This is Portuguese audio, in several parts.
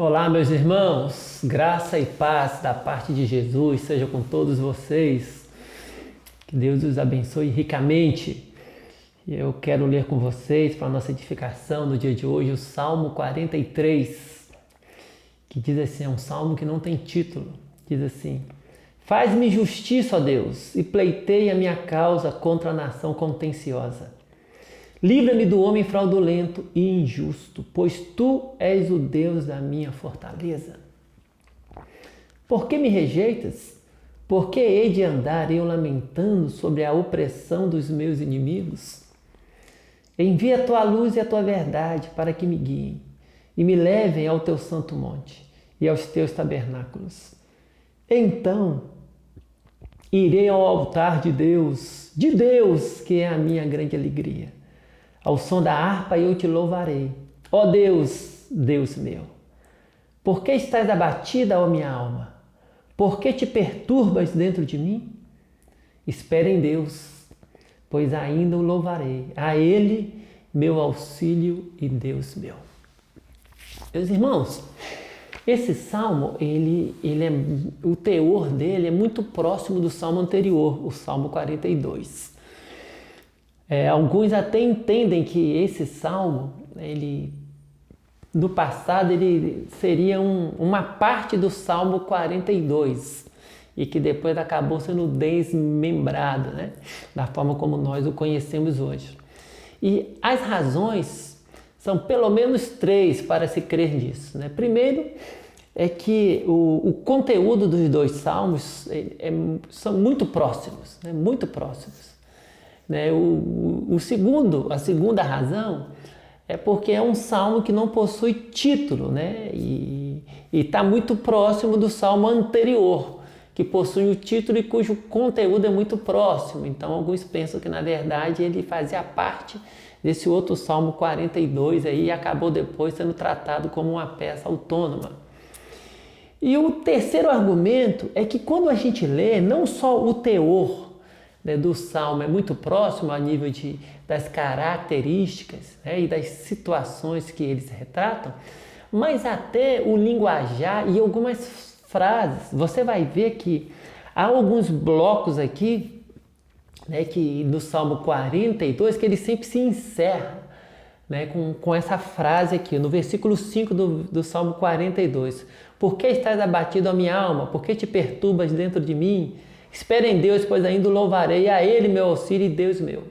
Olá, meus irmãos, graça e paz da parte de Jesus seja com todos vocês. Que Deus os abençoe ricamente. Eu quero ler com vocês, para a nossa edificação no dia de hoje, o Salmo 43, que diz assim, é um salmo que não tem título. Diz assim: faz-me justiça, ó Deus, e pleiteia a minha causa contra a nação contenciosa. Livra-me do homem fraudulento e injusto, pois tu és o Deus da minha fortaleza. Por que me rejeitas? Por que hei de andar eu lamentando sobre a opressão dos meus inimigos? Envia a tua luz e a tua verdade para que me guiem e me levem ao teu santo monte e aos teus tabernáculos. Então irei ao altar de Deus que é a minha grande alegria. Ao som da harpa eu te louvarei. Ó Deus, Deus meu, por que estás abatida, ó minha alma? Por que te perturbas dentro de mim? Espera em Deus, pois ainda o louvarei. A Ele, meu auxílio e Deus meu. Meus irmãos, esse salmo, o teor dele é muito próximo do salmo anterior, o Salmo 42. Alguns até entendem que esse salmo, no passado, ele seria uma parte do Salmo 42 e que depois acabou sendo desmembrado, né? Da forma como nós o conhecemos hoje. E as razões são pelo menos três para se crer nisso, né? Primeiro é que o conteúdo dos dois salmos são muito próximos, né? Muito próximos. A segunda razão é porque é um salmo que não possui título, né? E está muito próximo do salmo anterior, que possui o título e cujo conteúdo é muito próximo. Então, alguns pensam que, na verdade, ele fazia parte desse outro salmo 42 aí, e acabou depois sendo tratado como uma peça autônoma. E o terceiro argumento é que, quando a gente lê, não só o teor do salmo é muito próximo a nível das características, né, e das situações que eles retratam, mas até o linguajar e algumas frases. Você vai ver que há alguns blocos aqui, né, que no Salmo 42, que ele sempre se encerra, né, com essa frase aqui, no versículo 5 do Salmo 42. Por que estás abatido, a minha alma? Por que te perturbas dentro de mim? Espera em Deus, pois ainda o louvarei, a Ele meu auxílio e Deus meu.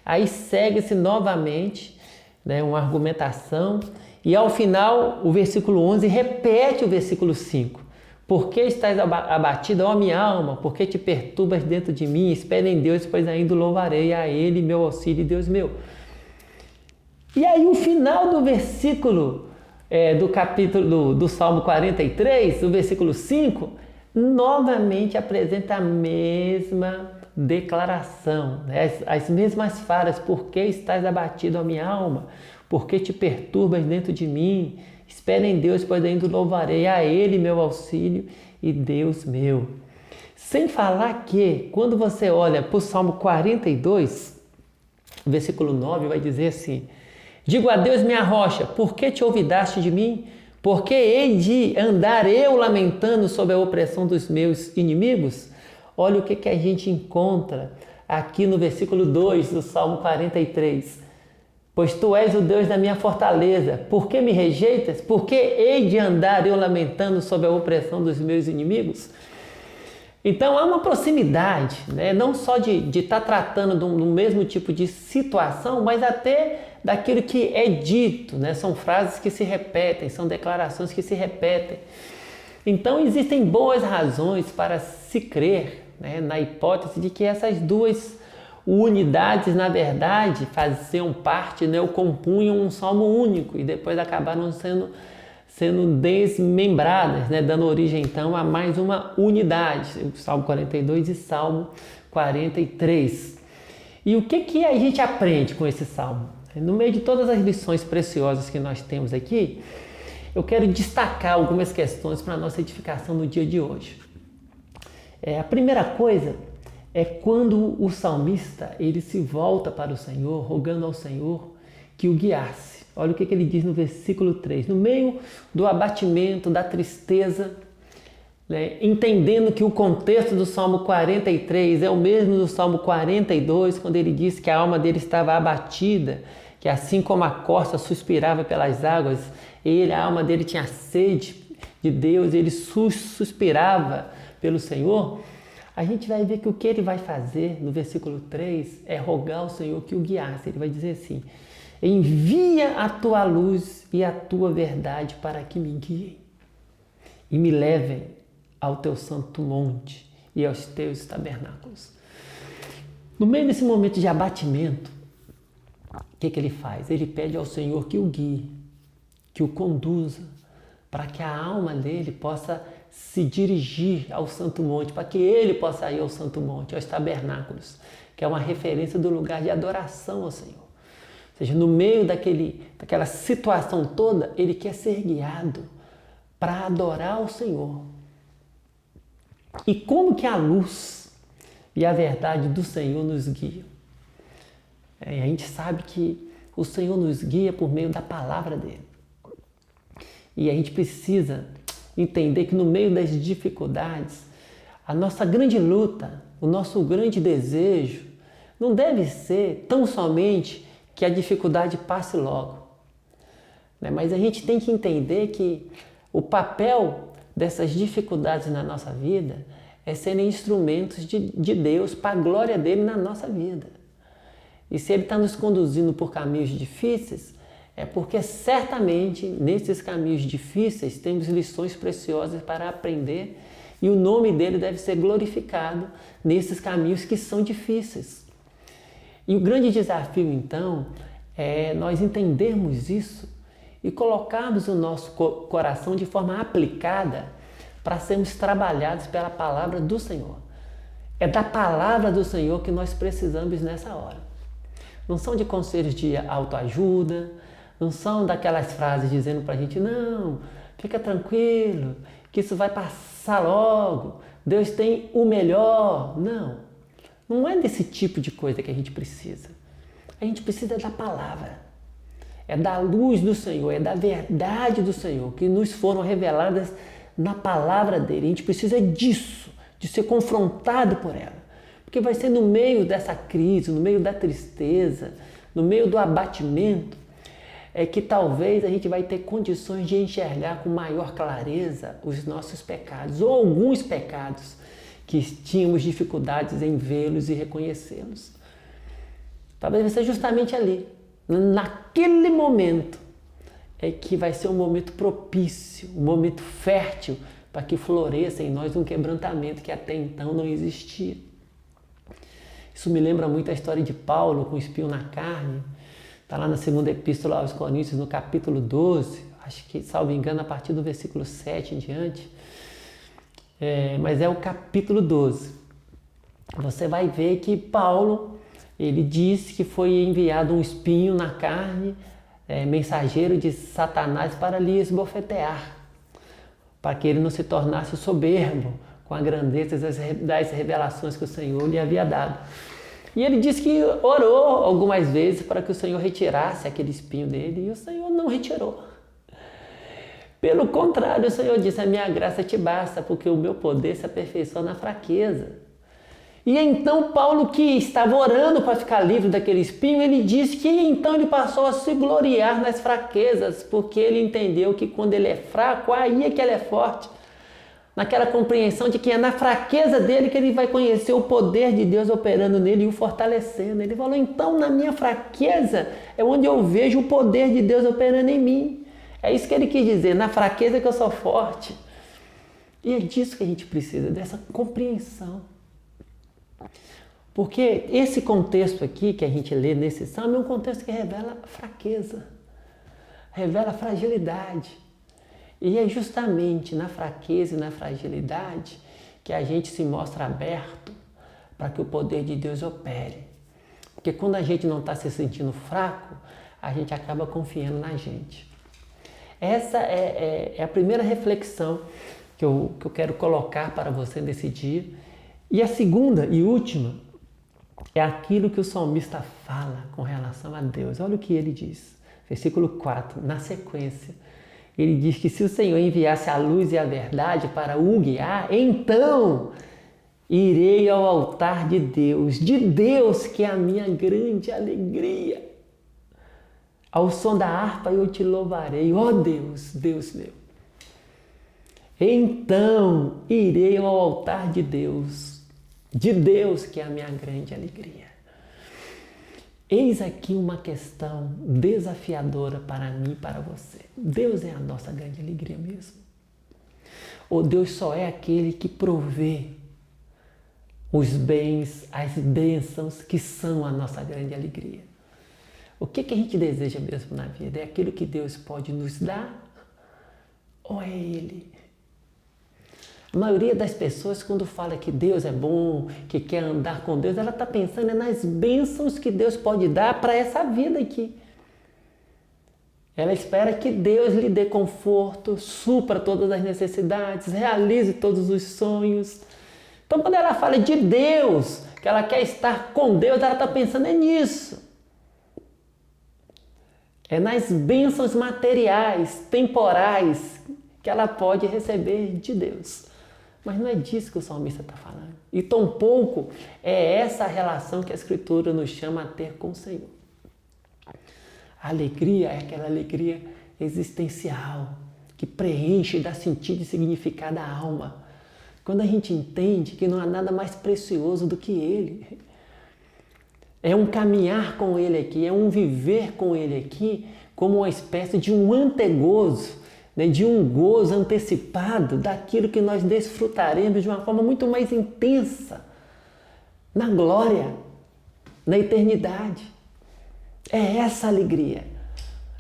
Aí segue-se novamente, né, uma argumentação, e ao final o versículo 11 repete o versículo 5. Por que estás abatida, ó minha alma? Por que te perturbas dentro de mim? Espera em Deus, pois ainda o louvarei, a Ele meu auxílio e Deus meu. E aí o final do versículo do capítulo do Salmo 43, o versículo 5, novamente apresenta a mesma declaração, né? As mesmas falas. Por que estás abatido, a minha alma? Por que te perturbas dentro de mim? Espera em Deus, pois ainda louvarei, a Ele meu auxílio e Deus meu. Sem falar que, quando você olha para o Salmo 42, versículo 9, vai dizer assim: digo a Deus, minha rocha, por que te olvidaste de mim? Porque hei de andar eu lamentando sobre a opressão dos meus inimigos? Olha o que a gente encontra aqui no versículo 2 do Salmo 43. Pois tu és o Deus da minha fortaleza. Por que me rejeitas? Porque hei de andar eu lamentando sobre a opressão dos meus inimigos? Então há uma proximidade, né? Não só de estar tratando do mesmo tipo de situação, mas até daquilo que é dito, né? São frases que se repetem, são declarações que se repetem. Então existem boas razões para se crer, né, na hipótese de que essas duas unidades, na verdade, faziam parte, né, ou compunham um salmo único e depois acabaram sendo desmembradas, né, dando origem então a mais uma unidade, o Salmo 42 e Salmo 43. E o que a gente aprende com esse salmo? No meio de todas as lições preciosas que nós temos aqui, eu quero destacar algumas questões para a nossa edificação no dia de hoje. A primeira coisa é quando o salmista ele se volta para o Senhor, rogando ao Senhor que o guiasse. Olha o que ele diz no versículo 3. No meio do abatimento, da tristeza, né, entendendo que o contexto do Salmo 43 é o mesmo do Salmo 42, quando ele diz que a alma dele estava abatida, que assim como a corça suspirava pelas águas, a alma dele tinha sede de Deus, ele suspirava pelo Senhor. A gente vai ver que o que ele vai fazer no versículo 3 é rogar ao Senhor que o guiasse. Ele vai dizer assim: envia a tua luz e a tua verdade para que me guiem e me levem ao teu santo monte e aos teus tabernáculos. No meio desse momento de abatimento, o que ele faz? Ele pede ao Senhor que o guie, que o conduza, para que a alma dele possa se dirigir ao santo monte, para que ele possa ir ao santo monte, aos tabernáculos, que é uma referência do lugar de adoração ao Senhor. Ou seja, no meio daquela situação toda, ele quer ser guiado para adorar ao Senhor. E como que a luz e a verdade do Senhor nos guiam? A gente sabe que o Senhor nos guia por meio da palavra dele. E a gente precisa entender que no meio das dificuldades, a nossa grande luta, o nosso grande desejo, não deve ser tão somente que a dificuldade passe logo. Mas a gente tem que entender que o papel dessas dificuldades na nossa vida é serem instrumentos de Deus para a glória dele na nossa vida. E se ele está nos conduzindo por caminhos difíceis, é porque certamente nesses caminhos difíceis temos lições preciosas para aprender e o nome dele deve ser glorificado nesses caminhos que são difíceis. E o grande desafio então é nós entendermos isso e colocarmos o nosso coração de forma aplicada para sermos trabalhados pela palavra do Senhor. É da palavra do Senhor que nós precisamos nessa hora. Não são de conselhos de autoajuda, não são daquelas frases dizendo para a gente: não, fica tranquilo, que isso vai passar logo, Deus tem o melhor. Não, não é desse tipo de coisa que a gente precisa. A gente precisa da palavra, é da luz do Senhor, é da verdade do Senhor, que nos foram reveladas na palavra dele. A gente precisa disso, de ser confrontado por ela. Porque vai ser no meio dessa crise, no meio da tristeza, no meio do abatimento, é que talvez a gente vai ter condições de enxergar com maior clareza os nossos pecados, ou alguns pecados que tínhamos dificuldades em vê-los e reconhecê-los. Talvez vai ser justamente ali, naquele momento, é que vai ser um momento propício, um momento fértil para que floresça em nós um quebrantamento que até então não existia. Isso me lembra muito a história de Paulo com o espinho na carne. Está lá na segunda epístola aos Coríntios, no capítulo 12, acho que, salvo engano, a partir do versículo 7 em diante. Mas é o capítulo 12. Você vai ver que Paulo, ele disse que foi enviado um espinho na carne, mensageiro de Satanás para lhe esbofetear, para que ele não se tornasse soberbo com a grandeza das revelações que o Senhor lhe havia dado. E ele disse que orou algumas vezes para que o Senhor retirasse aquele espinho dele, e o Senhor não retirou. Pelo contrário, o Senhor disse: a minha graça te basta, porque o meu poder se aperfeiçoa na fraqueza. E então Paulo, que estava orando para ficar livre daquele espinho, ele disse que então ele passou a se gloriar nas fraquezas, porque ele entendeu que quando ele é fraco, aí é que ele é forte. Naquela compreensão de que é na fraqueza dele que ele vai conhecer o poder de Deus operando nele e o fortalecendo. Ele falou: então na minha fraqueza é onde eu vejo o poder de Deus operando em mim. É isso que ele quis dizer, na fraqueza que eu sou forte. E é disso que a gente precisa, dessa compreensão. Porque esse contexto aqui que a gente lê nesse salmo é um contexto que revela fraqueza, revela fragilidade. E é justamente na fraqueza e na fragilidade que a gente se mostra aberto para que o poder de Deus opere. Porque quando a gente não está se sentindo fraco, a gente acaba confiando na gente. Essa é a primeira reflexão que eu quero colocar para você nesse dia. E a segunda e última é aquilo que o salmista fala com relação a Deus. Olha o que ele diz versículo 4, na sequência, ele diz que se o Senhor enviasse a luz e a verdade para o guiar, então irei ao altar de Deus que é a minha grande alegria. Ao som da harpa eu te louvarei, ó Deus, Deus meu. Então irei ao altar de Deus que é a minha grande alegria. Eis aqui uma questão desafiadora para mim e para você. Deus é a nossa grande alegria mesmo? Ou Deus só é aquele que provê os bens, as bênçãos que são a nossa grande alegria? O que a gente deseja mesmo na vida? É aquilo que Deus pode nos dar? Ou é Ele? A maioria das pessoas, quando fala que Deus é bom, que quer andar com Deus, ela está pensando nas bênçãos que Deus pode dar para essa vida aqui. Ela espera que Deus lhe dê conforto, supra todas as necessidades, realize todos os sonhos. Então, quando ela fala de Deus, que ela quer estar com Deus, ela está pensando nisso. É nas bênçãos materiais, temporais, que ela pode receber de Deus. Mas não é disso que o salmista está falando. E tampouco é essa a relação que a Escritura nos chama a ter com o Senhor. A alegria é aquela alegria existencial, que preenche, dá sentido e significado à alma. Quando a gente entende que não há nada mais precioso do que Ele. É um caminhar com Ele aqui, é um viver com Ele aqui, como uma espécie de um antegozo, né, de um gozo antecipado daquilo que nós desfrutaremos de uma forma muito mais intensa, na glória, na eternidade. É essa alegria.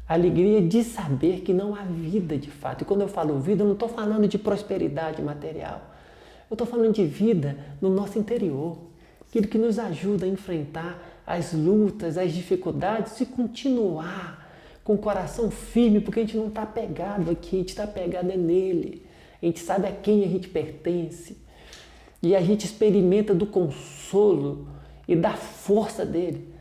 A alegria de saber que não há vida de fato. E quando eu falo vida, eu não estou falando de prosperidade material. Eu estou falando de vida no nosso interior. Aquilo que nos ajuda a enfrentar as lutas, as dificuldades e continuar com o coração firme, porque a gente não está apegado aqui, a gente está apegado nele. A gente sabe a quem a gente pertence. E a gente experimenta do consolo e da força dele.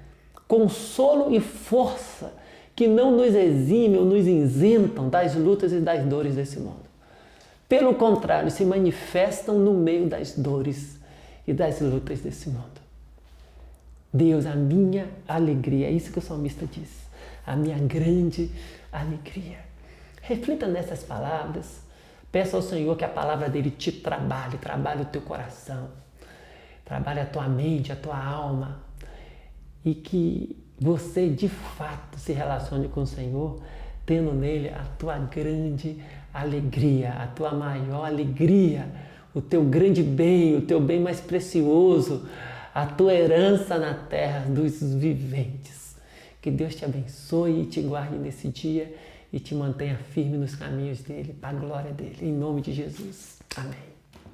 Consolo e força que não nos eximem ou nos isentam das lutas e das dores desse mundo. Pelo contrário, se manifestam no meio das dores e das lutas desse mundo. Deus, a minha alegria, é isso que o salmista diz. A minha grande alegria. Reflita nessas palavras. Peça ao Senhor que a palavra dele te trabalhe o teu coração, trabalhe a tua mente, a tua alma, e que você de fato se relacione com o Senhor, tendo nele a tua grande alegria, a tua maior alegria, o teu grande bem, o teu bem mais precioso, a tua herança na terra dos viventes. Que Deus te abençoe e te guarde nesse dia e te mantenha firme nos caminhos dele, para a glória dele. Em nome de Jesus. Amém.